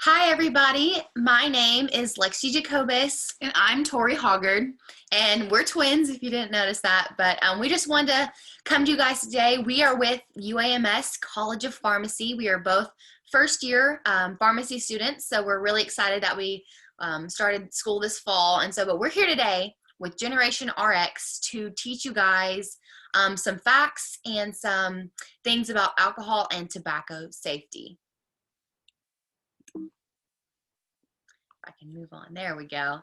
Hi, everybody. My name is Lexi Jacobus, and I'm Tori Hoggard, and we're twins, if you didn't notice that. But we just wanted to come to you guys today. We are with UAMS College of Pharmacy. We are both first-year pharmacy students, so we're really excited that we started school this fall. But we're here today with Generation RX to teach you guys some facts and some things about alcohol and tobacco safety. I can move on. There we go.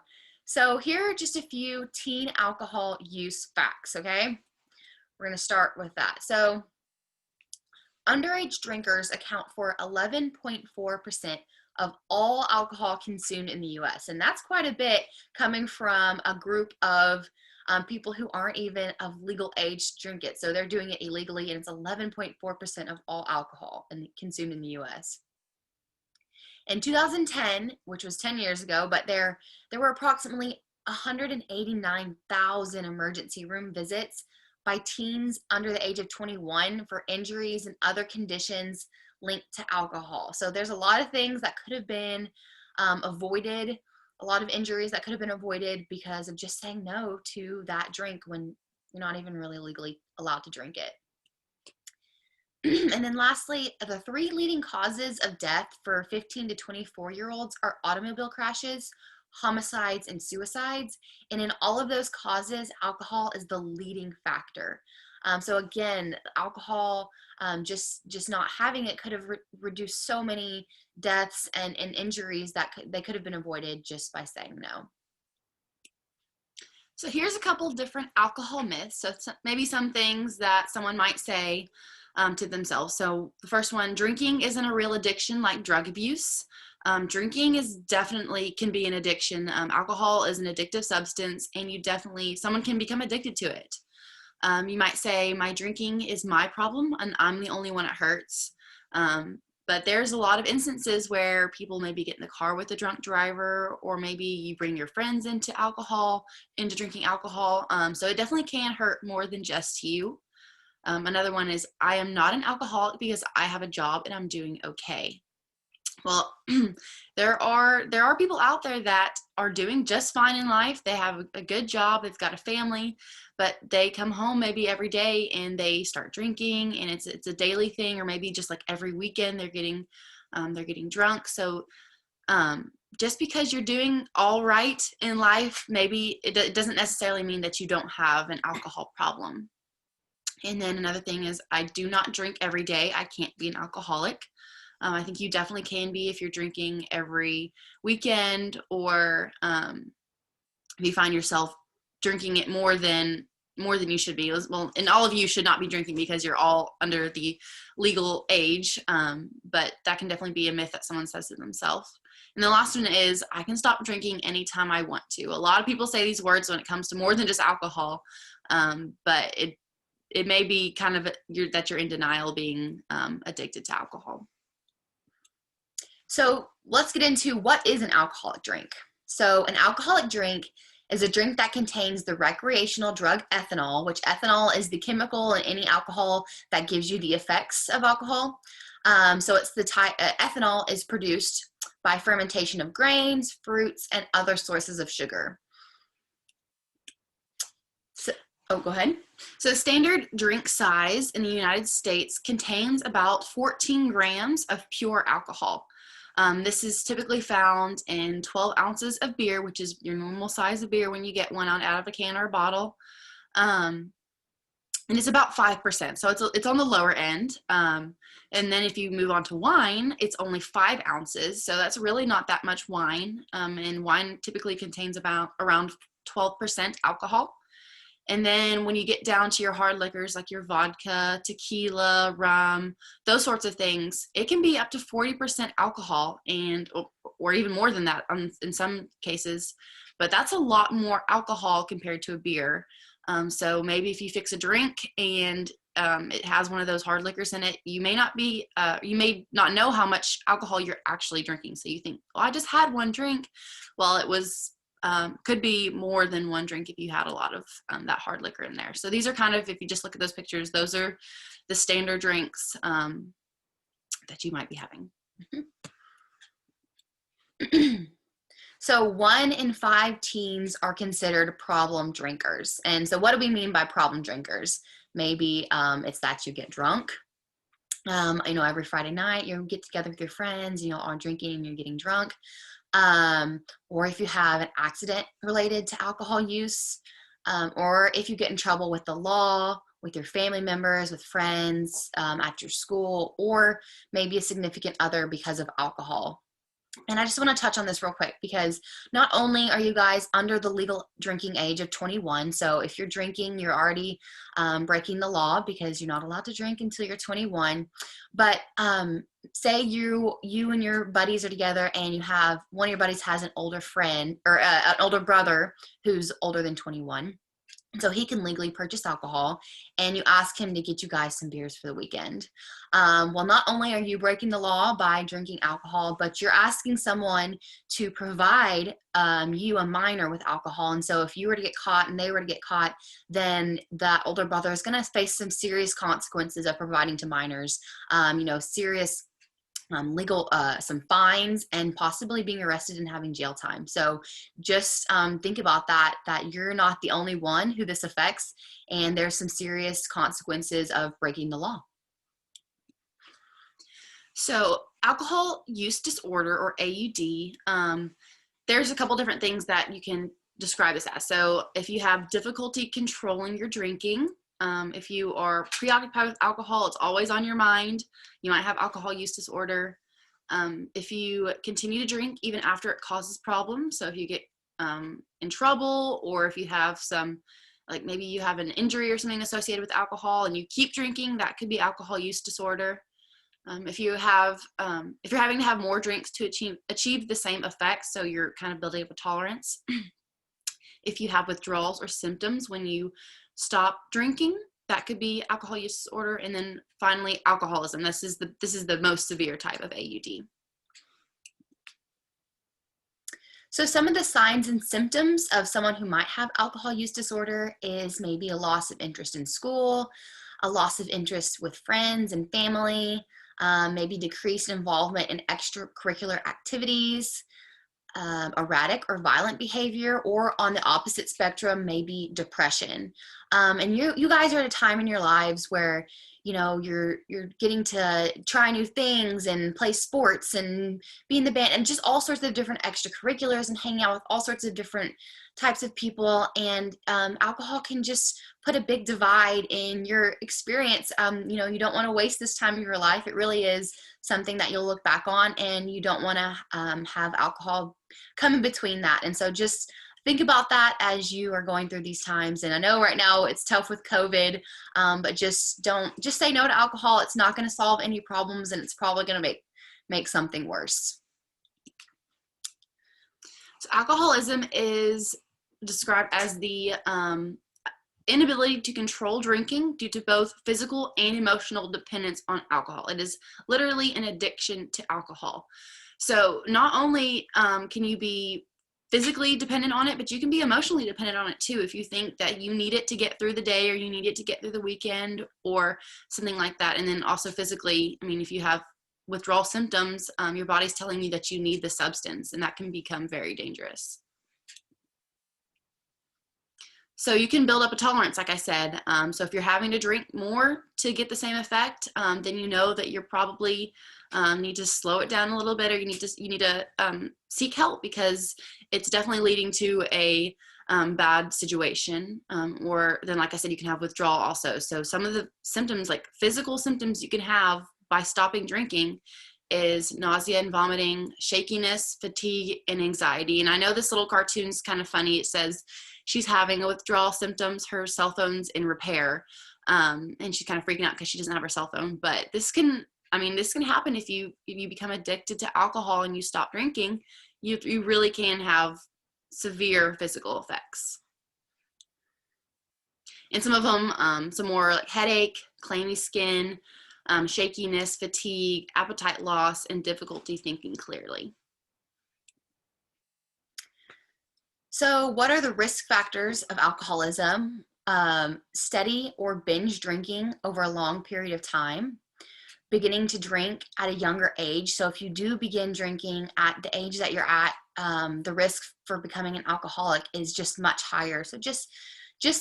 So here are just a few teen alcohol use facts, okay? We're going to start with that. So underage drinkers account for 11.4% of all alcohol consumed in the US. And that's quite a bit coming from a group of people who aren't even of legal age to drink it. So they're doing it illegally, and it's 11.4% of all alcohol consumed in the US. In 2010, which was 10 years ago, but there were approximately 189,000 emergency room visits by teens under the age of 21 for injuries and other conditions linked to alcohol. So there's a lot of things that could have been avoided, a lot of injuries that could have been avoided because of just saying no to that drink when you're not even really legally allowed to drink it. And then lastly, the three leading causes of death for 15 to 24-year-olds are automobile crashes, homicides, and suicides. And in all of those causes, alcohol is the leading factor. So again, alcohol, just not having it could have reduced so many deaths and injuries that they could have been avoided just by saying no. So here's a couple of different alcohol myths. So maybe some things that someone might say to themselves. So the first one, drinking isn't a real addiction like drug abuse. Drinking is definitely can be an addiction. Alcohol is an addictive substance, and someone can become addicted to it. You might say, my drinking is my problem and I'm the only one it hurts. But there's a lot of instances where people maybe get in the car with a drunk driver, or maybe you bring your friends into drinking alcohol. So it definitely can hurt more than just you. Another one is, I am not an alcoholic because I have a job and I'm doing okay. Well, there are people out there that are doing just fine in life. They have a good job, they've got a family, but they come home maybe every day and they start drinking, and it's a daily thing, or maybe just like every weekend they're getting drunk. So just because you're doing all right in life, maybe it doesn't necessarily mean that you don't have an alcohol problem. And then another thing is, I do not drink every day. I can't be an alcoholic. I think you definitely can be if you're drinking every weekend, or if you find yourself drinking it more than you should be. Well, and all of you should not be drinking because you're all under the legal age, but that can definitely be a myth that someone says to themselves. And the last one is, I can stop drinking anytime I want to. A lot of people say these words when it comes to more than just alcohol, but it may be kind of that you're in denial being addicted to alcohol. So let's get into what is an alcoholic drink. So an alcoholic drink is a drink that contains the recreational drug ethanol, which ethanol is the chemical in any alcohol that gives you the effects of alcohol. So it's the ethanol is produced by fermentation of grains, fruits, and other sources of sugar. Go ahead. So standard drink size in the United States contains about 14 grams of pure alcohol. This is typically found in 12 ounces of beer, which is your normal size of beer when you get one out of a can or a bottle. And it's about 5%, so it's on the lower end. And then if you move on to wine, it's only 5 ounces, so that's really not that much wine. And wine typically contains around 12% alcohol. And then when you get down to your hard liquors like your vodka, tequila, rum, those sorts of things, it can be up to 40% alcohol, or even more than that in some cases. But that's a lot more alcohol compared to a beer. So maybe if you fix a drink and it has one of those hard liquors in it, you may not know how much alcohol you're actually drinking. So you think, well, I just had one drink. Well, it was could be more than one drink if you had a lot of that hard liquor in there. So these are kind of, if you just look at those pictures, those are the standard drinks that you might be having. So 1 in 5 teens are considered problem drinkers. And so what do we mean by problem drinkers? Maybe it's that you get drunk. Every Friday night you get together with your friends, all drinking and you're getting drunk. Or if you have an accident related to alcohol use, or if you get in trouble with the law, with your family members, with friends, at your school, or maybe a significant other because of alcohol. And I just want to touch on this real quick because not only are you guys under the legal drinking age of 21, so if you're drinking, you're already breaking the law because you're not allowed to drink until you're 21. But say you and your buddies are together and you have one of your buddies has an older friend or an older brother who's older than 21. So he can legally purchase alcohol, and you ask him to get you guys some beers for the weekend. Well, not only are you breaking the law by drinking alcohol, but you're asking someone to provide you, a minor, with alcohol. And so if you were to get caught and they were to get caught, then that older brother is going to face some serious consequences of providing to minors, serious legal, some fines, and possibly being arrested and having jail time. So just think about that you're not the only one who this affects, and there's some serious consequences of breaking the law. So alcohol use disorder, or AUD, there's a couple different things that you can describe this as. So if you have difficulty controlling your drinking, if you are preoccupied with alcohol, it's always on your mind, you might have alcohol use disorder. If you continue to drink even after it causes problems, so if you get in trouble, or if you have some, like maybe you have an injury or something associated with alcohol and you keep drinking, that could be alcohol use disorder. If you're having to have more drinks to achieve the same effects, so you're kind of building up a tolerance. If you have withdrawals or symptoms when you stop drinking, that could be alcohol use disorder. And then finally, alcoholism. This is the most severe type of AUD. So some of the signs and symptoms of someone who might have alcohol use disorder is maybe a loss of interest in school, a loss of interest with friends and family, maybe decreased involvement in extracurricular activities, erratic or violent behavior, or on the opposite spectrum, maybe depression. And you guys are at a time in your lives where you're getting to try new things and play sports and be in the band and just all sorts of different extracurriculars and hang out with all sorts of different types of people. And alcohol can just put a big divide in your experience. You don't want to waste this time of your life. It really is something that you'll look back on, and you don't want to have alcohol come in between that. And so just think about that as you are going through these times. And I know right now it's tough with COVID, but just say no to alcohol. It's not going to solve any problems, and it's probably going to make something worse. So alcoholism is described as the inability to control drinking due to both physical and emotional dependence on alcohol. It is literally an addiction to alcohol. So not only can you be physically dependent on it, but you can be emotionally dependent on it too. If you think that you need it to get through the day, or you need it to get through the weekend, or something like that. And then also physically, if you have withdrawal symptoms, your body's telling you that you need the substance, and that can become very dangerous. So you can build up a tolerance, like I said. So if you're having to drink more to get the same effect, then you know that you're probably need to slow it down a little bit, or you need to seek help, because it's definitely leading to a bad situation. Or then, like I said, you can have withdrawal also. So some of the symptoms, like physical symptoms you can have by stopping drinking, is nausea and vomiting, shakiness, fatigue, and anxiety. And I know this little cartoon's kind of funny. It says she's having a withdrawal symptoms, her cell phone's in repair, and she's kind of freaking out because she doesn't have her cell phone. But this can happen if you become addicted to alcohol and you stop drinking. You really can have severe physical effects. And some of them, some more like headache, clammy skin, shakiness, fatigue, appetite loss, and difficulty thinking clearly. So what are the risk factors of alcoholism? Steady or binge drinking over a long period of time, beginning to drink at a younger age. So if you do begin drinking at the age that you're at, the risk for becoming an alcoholic is just much higher. So just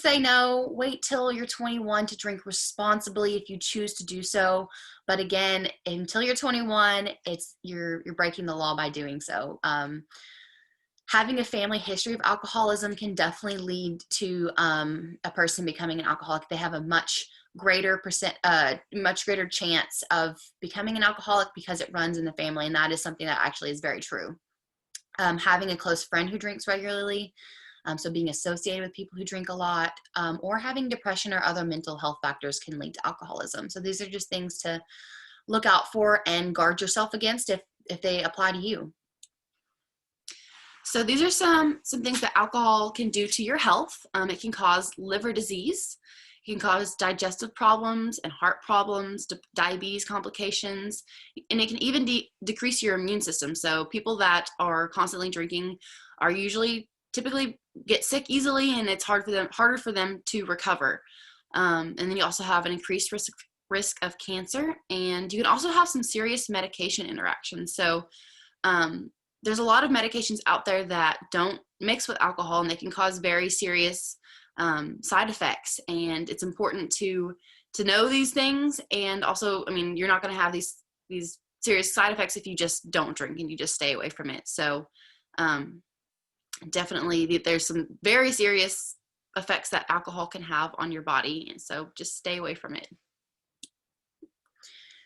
say no. Wait till you're 21 to drink responsibly if you choose to do so. But again, until you're 21, you're breaking the law by doing so. Having a family history of alcoholism can definitely lead to a person becoming an alcoholic. They have a much greater chance of becoming an alcoholic because it runs in the family, and that is something that actually is very true. Having a close friend who drinks regularly, so being associated with people who drink a lot, or having depression or other mental health factors can lead to alcoholism. So these are just things to look out for and guard yourself against if they apply to you. So these are some things that alcohol can do to your health. It can cause liver disease. It can cause digestive problems and heart problems, diabetes complications, and it can even decrease your immune system. So people that are constantly drinking are typically get sick easily, and it's harder for them to recover. And then you also have an increased risk of cancer, and you can also have some serious medication interactions. So there's a lot of medications out there that don't mix with alcohol, and they can cause very serious side effects. And it's important to know these things. And also, I mean, you're not going to have these serious side effects if you just don't drink and you just stay away from it. So definitely there's some very serious effects that alcohol can have on your body. And so just stay away from it.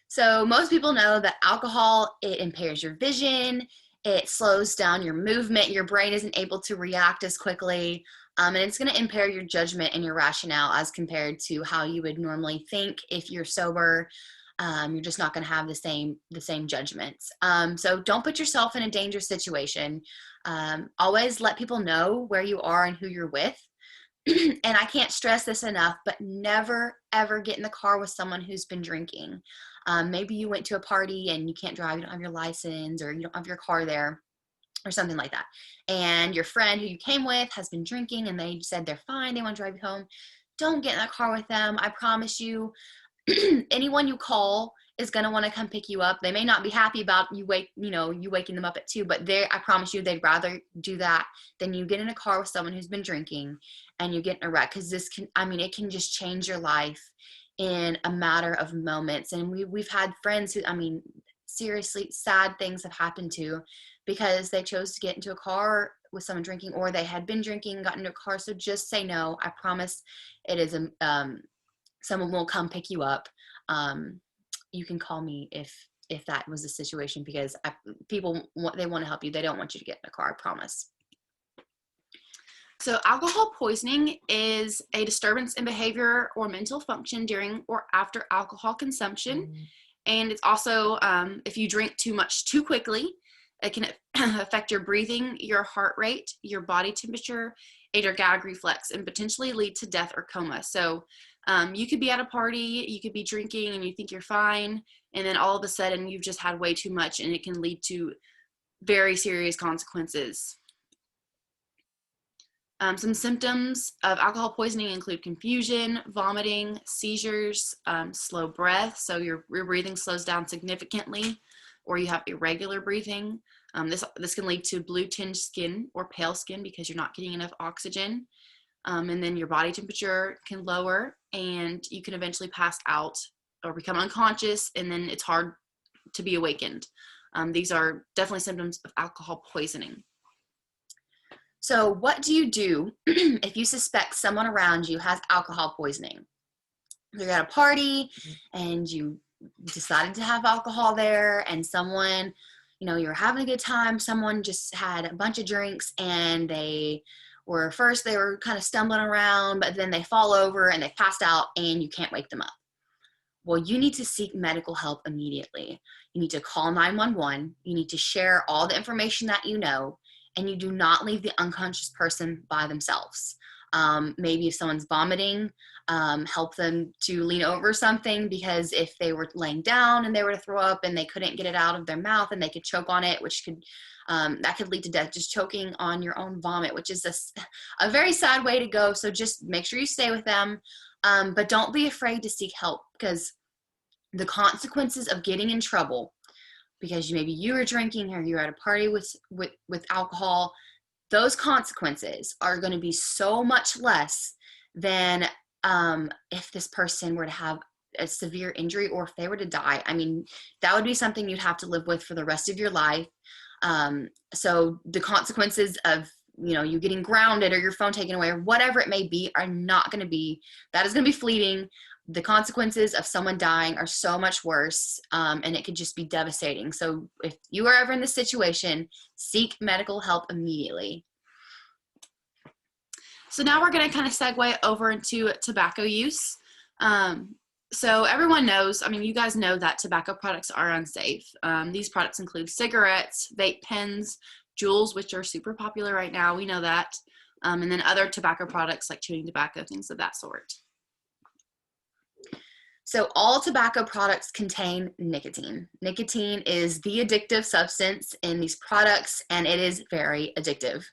So most people know that alcohol, it impairs your vision. It slows down your movement. Your brain isn't able to react as quickly. And it's going to impair your judgment and your rationale as compared to how you would normally think if you're sober. You're just not going to have the same judgments. So don't put yourself in a dangerous situation. Always let people know where you are and who you're with. And I can't stress this enough, but never, ever get in the car with someone who's been drinking. Maybe you went to a party and you can't drive, you don't have your license, or you don't have your car there, or something like that. And your friend who you came with has been drinking and they said they're fine, they want to drive you home. Don't get in that car with them. I promise you, anyone you call is going to want to come pick you up. They may not be happy about you waking them up at 2, but I promise you they'd rather do that than you get in a car with someone who's been drinking and you get in a wreck, because it can just change your life in a matter of moments. And we've had friends who, seriously sad things have happened to because they chose to get into a car with someone drinking, or they had been drinking and got into a car. So just say no. I promise it is someone will come pick you up. You can call me if that was the situation, because people want to help you. They don't want you to get in a car, I promise. So alcohol poisoning is a disturbance in behavior or mental function during or after alcohol consumption. And it's also, if you drink too much too quickly, it can affect your breathing, your heart rate, your body temperature, and your gag reflex, and potentially lead to death or coma. So you could be at a party, you could be drinking and you think you're fine, and then all of a sudden you've just had way too much, and it can lead to very serious consequences. Some symptoms of alcohol poisoning include confusion, vomiting, seizures, slow breath, so your breathing slows down significantly, or you have irregular breathing. This can lead to blue-tinged skin or pale skin because you're not getting enough oxygen. And then your body temperature can lower, and you can eventually pass out or become unconscious, and then it's hard to be awakened. These are definitely symptoms of alcohol poisoning. So what do you do if you suspect someone around you has alcohol poisoning? You're at a party and you decided to have alcohol there, and someone, you're having a good time, someone just had a bunch of drinks, and they were kind of stumbling around, but then they fall over and they passed out and you can't wake them up. Well, you need to seek medical help immediately. You need to call 911. You need to share all the information that you know, and you do not leave the unconscious person by themselves. Maybe if someone's vomiting, help them to lean over something, because if they were laying down and they were to throw up and they couldn't get it out of their mouth and they could choke on it, which could that could lead to death, just choking on your own vomit, which is a very sad way to go. So just make sure you stay with them, but don't be afraid to seek help, because the consequences of getting in trouble because maybe you were drinking or you're at a party with alcohol, those consequences are going to be so much less than if this person were to have a severe injury or if they were to die. I mean, that would be something you'd have to live with for the rest of your life. So the consequences of, you getting grounded or your phone taken away or whatever it may be are not going to be, that is going to be fleeting. The consequences of someone dying are so much worse, and it could just be devastating. So if you are ever in this situation, seek medical help immediately. So now we're going to kind of segue over into tobacco use. So everyone knows, I mean, you guys know that tobacco products are unsafe. These products include cigarettes, vape pens, Juuls, which are super popular right now. We know that. And then other tobacco products like chewing tobacco, things of that sort. So all tobacco products contain nicotine. Nicotine is the addictive substance in these products, and it is very addictive.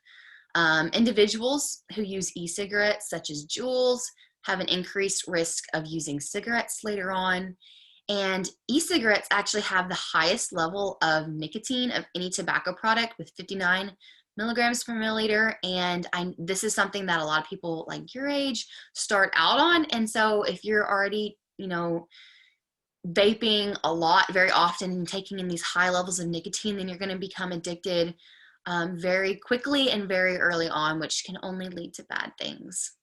Individuals who use e-cigarettes, such as Juuls, have an increased risk of using cigarettes later on. And e-cigarettes actually have the highest level of nicotine of any tobacco product with 59 milligrams per milliliter. And this is something that a lot of people like your age start out on. And so if you're already, vaping a lot very often and taking in these high levels of nicotine, then you're going to become addicted very quickly and very early on, which can only lead to bad things.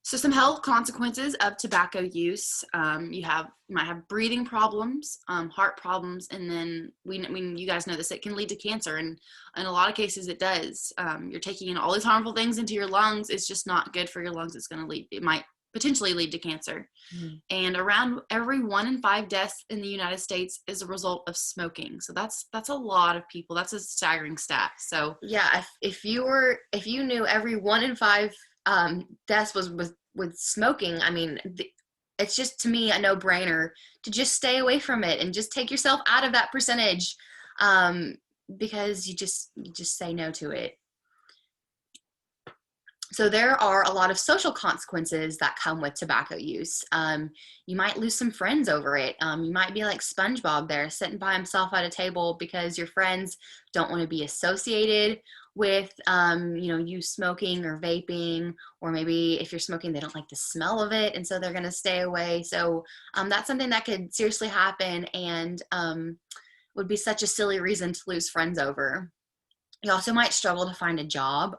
So some health consequences of tobacco use, you might have breathing problems, heart problems, and then you guys know this, it can lead to cancer, and in a lot of cases it does. You're taking in all these harmful things into your lungs. It's just not good for your lungs. It might potentially lead to cancer. Mm-hmm. And around every 1 in 5 deaths in the United States is a result of smoking. So that's a lot of people. That's a staggering stat. So yeah, if you knew every 1 in 5 deaths was with smoking, I mean, it's just, to me, a no-brainer to just stay away from it and just take yourself out of that percentage, because you just say no to it. So there are a lot of social consequences that come with tobacco use. You might lose some friends over it. You might be like SpongeBob there, sitting by himself at a table because your friends don't want to be associated with, you smoking or vaping, or maybe if you're smoking, they don't like the smell of it, and so they're going to stay away. So that's something that could seriously happen, and would be such a silly reason to lose friends over. You also might struggle to find a job.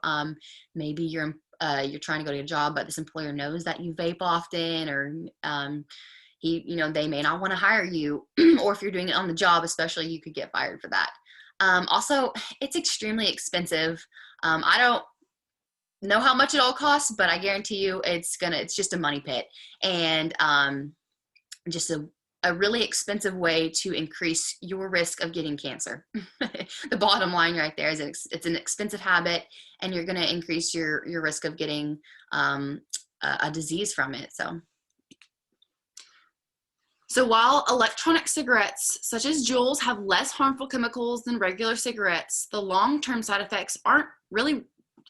Maybe you're trying to go to a job, but this employer knows that you vape often, or they may not want to hire you, or if you're doing it on the job, especially, you could get fired for that. Also, it's extremely expensive. I don't know how much it all costs, but I guarantee you it's just a money pit, and just a really expensive way to increase your risk of getting cancer. The bottom line right there is it's an expensive habit, and you're going to increase your risk of getting a disease from it. So while electronic cigarettes, such as Juuls, have less harmful chemicals than regular cigarettes, the long-term side effects aren't really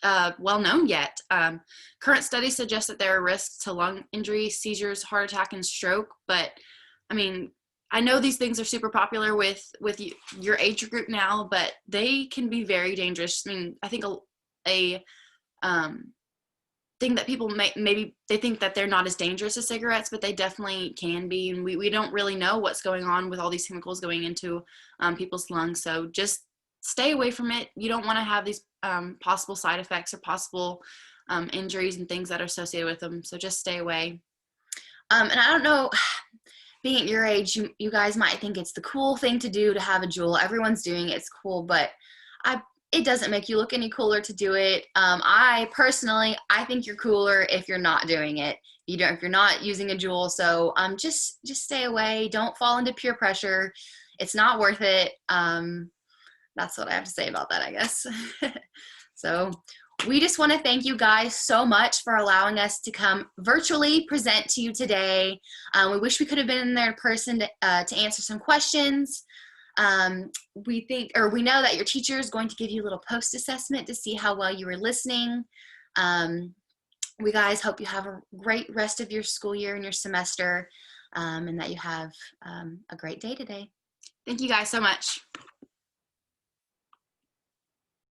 well known yet. Current studies suggest that there are risks to lung injury, seizures, heart attack, and stroke. But I mean, I know these things are super popular with your age group now, but they can be very dangerous. I mean, I think a thing that people maybe they think that they're not as dangerous as cigarettes, but they definitely can be. And we don't really know what's going on with all these chemicals going into people's lungs. So just stay away from it. You don't want to have these possible side effects or possible injuries and things that are associated with them. So just stay away. And I don't know, being at your age, you guys might think it's the cool thing to do to have a Juul. Everyone's doing it. It's cool, but it doesn't make you look any cooler to do it. I think you're cooler if you're not doing it. If you're not using a Juul. So just stay away. Don't fall into peer pressure. It's not worth it. That's what I have to say about that, I guess. So we just want to thank you guys so much for allowing us to come virtually present to you today. We wish we could have been in there in person to answer some questions. We know that your teacher is going to give you a little post assessment to see how well you were listening. We guys hope you have a great rest of your school year and your semester. and that you have a great day today. Thank you guys so much.